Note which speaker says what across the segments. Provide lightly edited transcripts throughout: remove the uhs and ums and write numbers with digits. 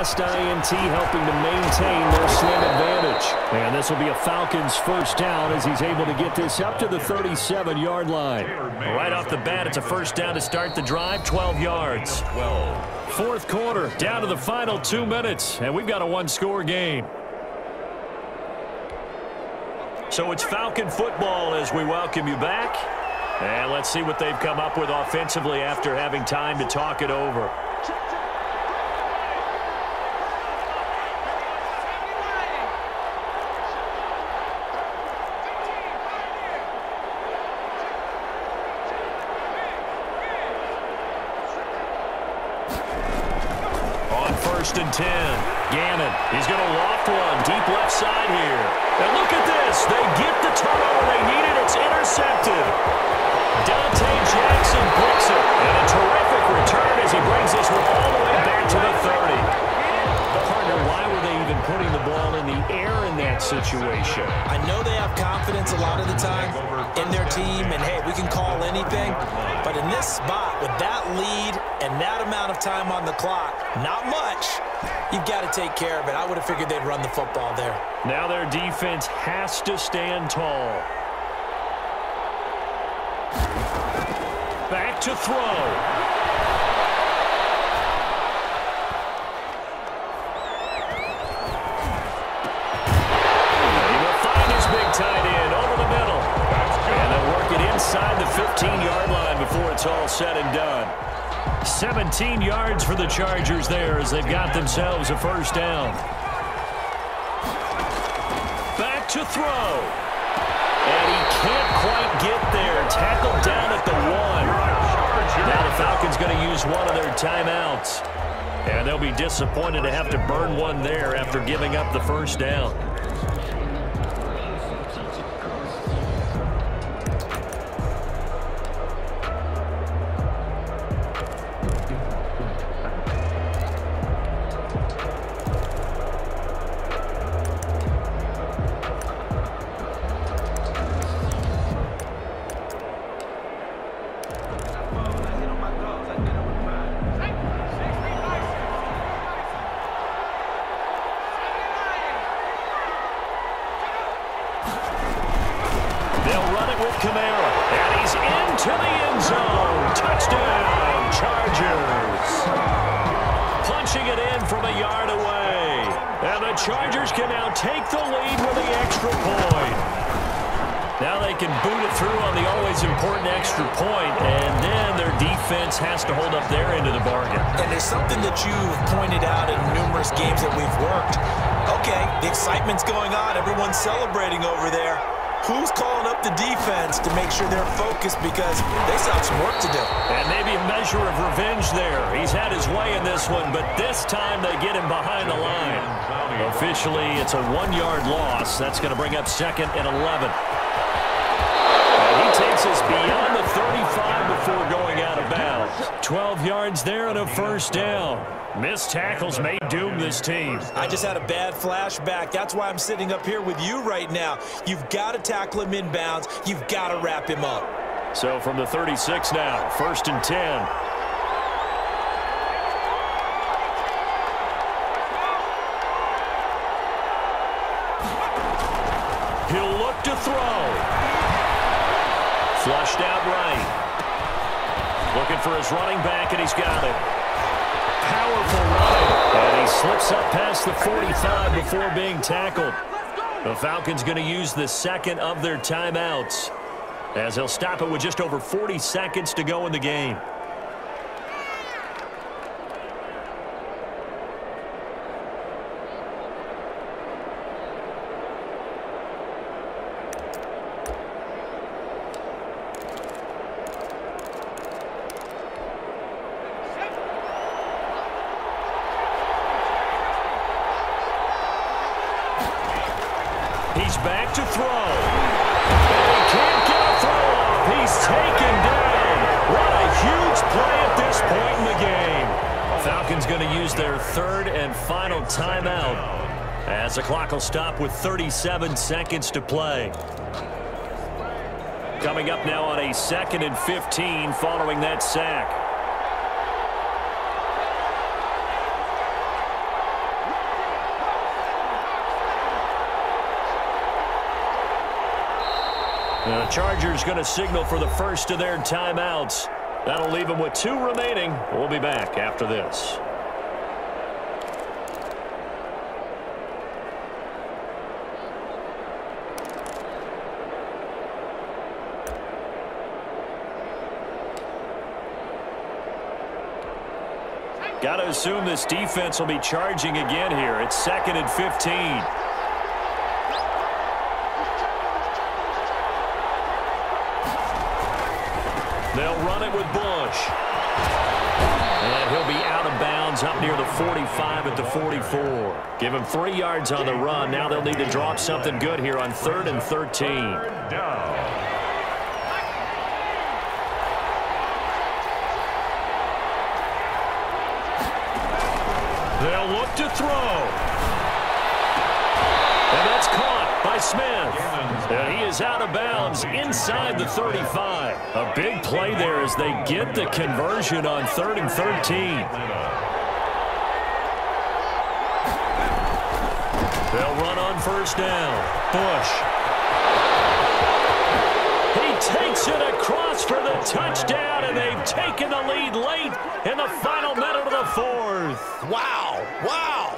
Speaker 1: last INT, helping to maintain their slim advantage. And this will be a Falcons first down as he's able to get this up to the 37-yard line.
Speaker 2: Right off the bat, it's a first down to start the drive, 12 yards.
Speaker 1: Fourth quarter, down to the final 2 minutes, and we've got a one-score game.
Speaker 2: So it's Falcon football as we welcome you back. And let's see what they've come up with offensively after having time to talk it over. On 1st and 10, Gannon, he's going to loft one deep left side here. And look at this. They get the turnover they needed. It's intercepted. Dante Jackson picks it. And a terrific return as he brings this one all the way back to the 30. Partner, why were they even putting the ball in the air in that situation?
Speaker 3: I know they have confidence a lot of the time in their team, and hey, we can call anything. But in this spot, with that lead and that amount of time on the clock, not much, you've got to take care of it. I would have figured they'd run the football there.
Speaker 1: Now their defense has to stand tall. Back to throw. Tight end over the middle. And they'll work it inside the 15-yard line before it's all said and done. 17 yards for the Chargers there as they've got themselves a first down. Back to throw. And he can't quite get there. Tackled down at the 1. Now the Falcons going to use one of their timeouts. And they'll be disappointed to have to burn one there after giving up the first down. Chargers can now take the lead with the extra point. Now they can boot it through on the always important extra point, and then their defense has to hold up their end of the bargain.
Speaker 3: And there's something that you've pointed out in numerous games that we've worked. Okay, the excitement's going on. Everyone's celebrating over there. Who's calling up the defense to make sure they're focused because they still have some work to do?
Speaker 1: And maybe a measure of revenge there. He's had his way in this one, but this time they get him behind the line. Officially, it's a 1-yard loss. That's going to bring up 2nd and 11. And he takes us beyond the 35 before going out of bounds. 12 yards there and a first down. Missed tackles may doom this team.
Speaker 3: I just had a bad flashback. That's why I'm sitting up here with you right now. You've got to tackle him inbounds. You've got to wrap him up.
Speaker 1: So from the 36 now, 1st and 10. He'll look to throw. Flushed out right. Looking for his running back, and he's got it. Powerful run. And he slips up past the 45 before being tackled. The Falcons going to use the second of their timeouts, as he'll stop it with just over 40 seconds to go in the game. He's back to throw. And he can't get a throw off. He's taken down. What a huge play at this point in the game. Falcons going to use their 3rd and final timeout, as the clock will stop with 37 seconds to play. Coming up now on a 2nd and 15 following that sack. The Chargers going to signal for the first of their timeouts. That'll leave them with 2 remaining. We'll be back after this. Got to assume this defense will be charging again here. It's 2nd and 15. They'll run it with Bush. And he'll be out of bounds up near the 45 at the 44. Give him 3 yards on the run. Now they'll need to drop something good here on 3rd and 13. They'll look to throw. And that's caught by Smith. And he is out of bounds inside the 35. A big play there as they get the conversion on 3rd and 13. They'll run on 1st down. Bush. He takes it across for the touchdown, and they've taken the lead late in the final minute of the 4th.
Speaker 3: Wow, wow.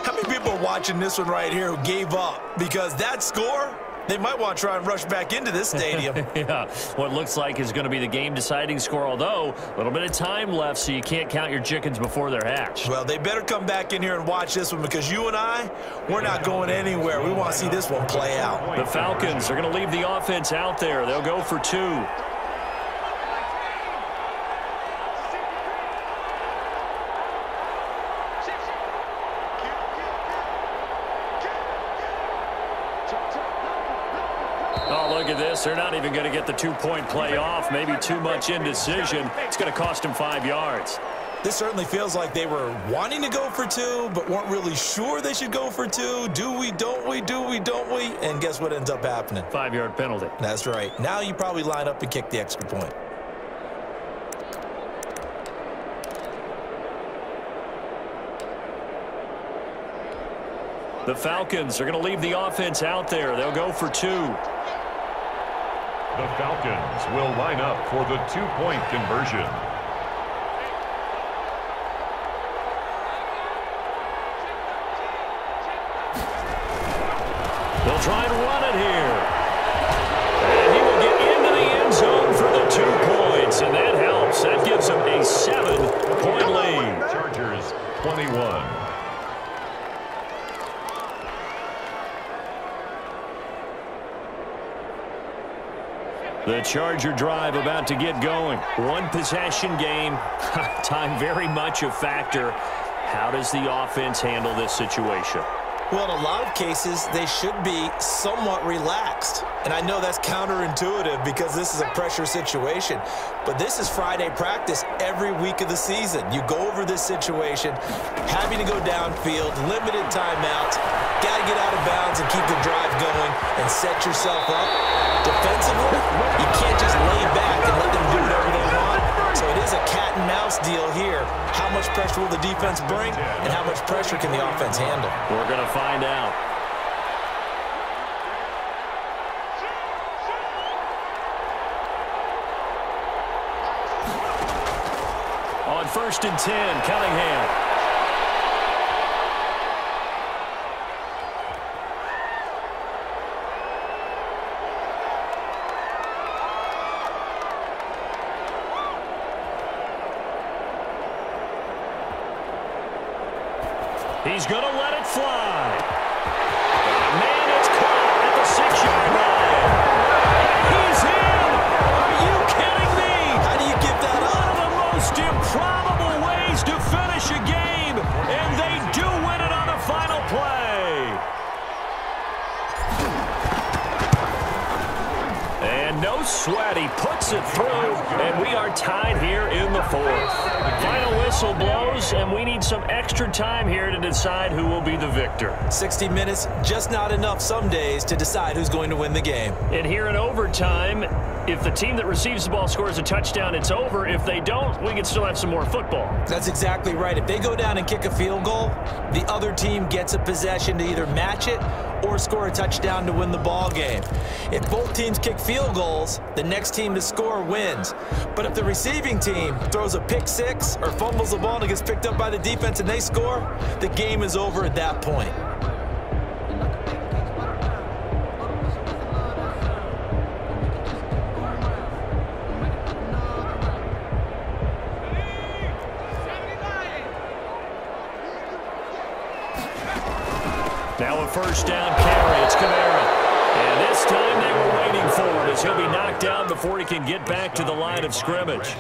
Speaker 3: How many people are watching this one right here who gave up? Because that score, they might want to try and rush back into this stadium.
Speaker 1: Yeah, what looks like is going to be the game-deciding score, although a little bit of time left, so you can't count your chickens before they're hatched.
Speaker 3: Well, they better come back in here and watch this one, because you and I, we're not going anywhere. We want to see this one play out.
Speaker 1: The Falcons are going to leave the offense out there. They'll go for 2. Oh, look at this. They're not even going to get the 2-point play off. Maybe too much indecision. It's going to cost them 5 yards.
Speaker 3: This certainly feels like they were wanting to go for 2, but weren't really sure they should go for 2. Do we, don't we, do we, don't we? And guess what ends up happening?
Speaker 1: 5-yard penalty.
Speaker 3: That's right. Now you probably line up and kick the extra point.
Speaker 1: The Falcons are going to leave the offense out there. They'll go for 2.
Speaker 2: The Falcons will line up for the 2-point conversion.
Speaker 1: They'll try and run it here. And he will get into the end zone for the 2 points, and that helps. That gives them a 7-point lead.
Speaker 2: Chargers 21.
Speaker 1: The Charger drive about to get going. 1-possession game. Time very much a factor. How does the offense handle this situation?
Speaker 3: Well, in a lot of cases, they should be somewhat relaxed. And I know that's counterintuitive because this is a pressure situation. But this is Friday practice every week of the season. You go over this situation, having to go downfield, limited timeouts, got to get out of bounds and keep the drive going and set yourself up. Defensively, you can't just lay back and let them do whatever they want. So it is a cat and mouse deal here. How much pressure will the defense bring, and how much pressure can the offense handle?
Speaker 1: We're going to find out. On 1st and 10, Cunningham. He's going to let it fly. Man, it's caught at the 6-yard line. He's in. Are you kidding me?
Speaker 3: How do you give that up?
Speaker 1: One of the most improbable ways to finish a game, and they do win it on the final play. And no sweat. He puts it through, and we are tied here in the 4th. Final whistle blows, and we need some extra time here to decide who will be the victor.
Speaker 3: 60 minutes, just not enough some days to decide who's going to win the game.
Speaker 1: And here in overtime, if the team that receives the ball scores a touchdown, it's over. If they don't, we can still have some more football.
Speaker 3: That's exactly right. If they go down and kick a field goal, the other team gets a possession to either match it or score a touchdown to win the ball game. If both teams kick field goals, the next team to score wins. But if the receiving team throws a pick six or fumbles the ball and it gets picked up by the defense and they score, the game is over at that point.
Speaker 1: Now a first down carry. It's Kamara. And this time they were waiting for it as he'll be knocked down before he can get back to the line of scrimmage.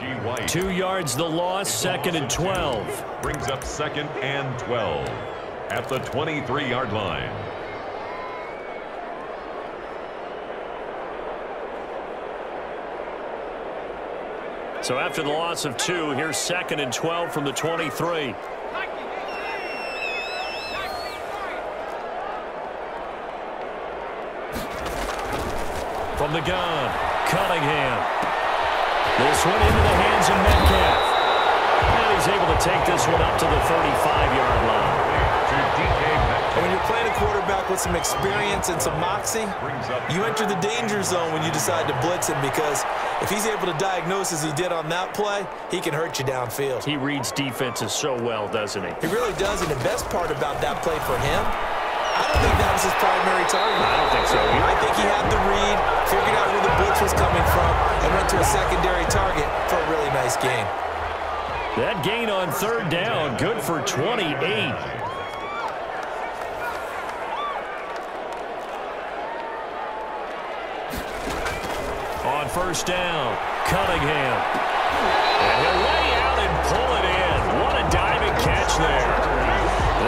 Speaker 1: 2 yards the loss, 2nd and 12.
Speaker 2: Brings up 2nd and 12 at the 23-yard line.
Speaker 1: So after the loss of 2, here's 2nd and 12 from the 23. From the gun, Cunningham. This one into the hands of Metcalf. And he's able to take this one up to the 35-yard line.
Speaker 3: And when you're playing a quarterback with some experience and some moxie, you enter the danger zone when you decide to blitz him, because if he's able to diagnose as he did on that play, he can hurt you downfield.
Speaker 1: He reads defenses so well, doesn't he?
Speaker 3: He really does, and the best part about that play for him, I don't think that was his primary target.
Speaker 1: I don't think so either.
Speaker 3: I think he had the read, figured out where the blitz was coming from, and went to a secondary target for a really nice gain.
Speaker 1: That gain on 3rd down, good for 28. On 1st down, Cunningham. And he'll lay out and pull it in. What a diving catch there.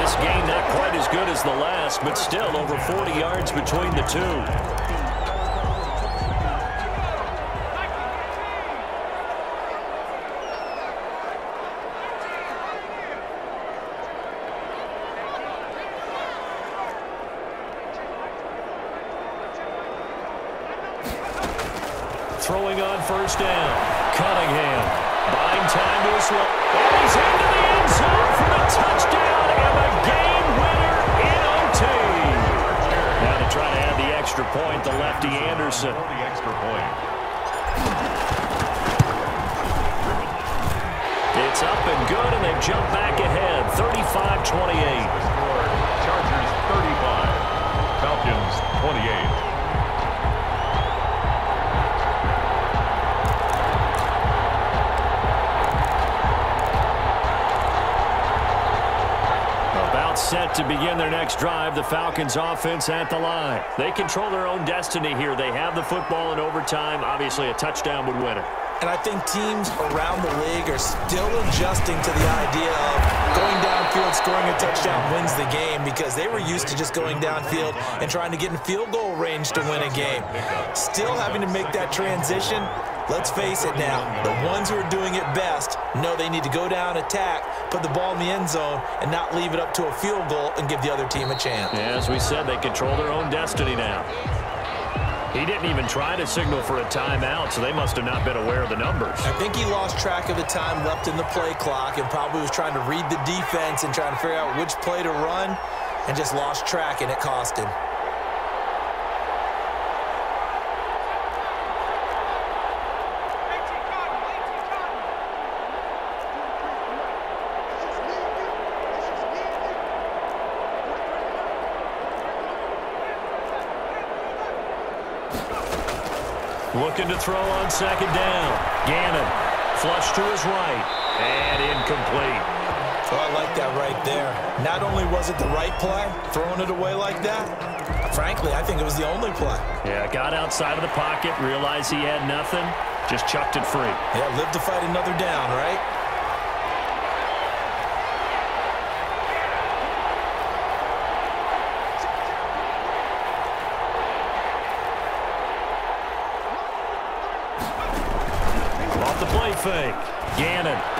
Speaker 1: This game not quite as good as the last, but still over 40 yards between the two. Throwing on 1st down, Cunningham buying time to his left. And he's into the end zone for the touchdown and the game winner in OT. Now to try to add the extra point, the lefty Anderson.
Speaker 2: The extra point.
Speaker 1: It's up and good, and they've jumped back ahead, 35-28.
Speaker 2: Chargers 35, Falcons 28.
Speaker 1: Set to begin their next drive, the Falcons offense at the line. They control their own destiny here. They have the football in overtime. Obviously, a touchdown would win it.
Speaker 3: And I think teams around the league are still adjusting to the idea of going downfield, scoring a touchdown wins the game, because they were used to just going downfield and trying to get in field goal range to win a game. Still having to make that transition. Let's face it now, the ones who are doing it best know they need to go down, attack, put the ball in the end zone, and not leave it up to a field goal and give the other team a chance.
Speaker 1: Yeah, as we said, they control their own destiny now. He didn't even try to signal for a timeout, so they must have not been aware of the numbers.
Speaker 3: I think he lost track of the time left in the play clock and probably was trying to read the defense and trying to figure out which play to run, and just lost track, and it cost him.
Speaker 1: Looking to throw on 2nd down. Gannon, flush to his right, and incomplete.
Speaker 3: Oh, I like that right there. Not only was it the right play, throwing it away like that, frankly, I think it was the only play.
Speaker 1: Yeah, got outside of the pocket, realized he had nothing, just chucked it free.
Speaker 3: Yeah, live to fight another down, right?
Speaker 1: Off the play fake. Gannon. Oh,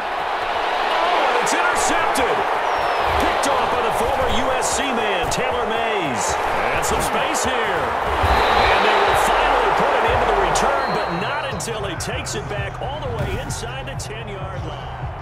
Speaker 1: and it's intercepted. Picked off by the former USC man, Taylor Mays. And some space here. And they will finally put it into the return, but not until he takes it back all the way inside the 10-yard line.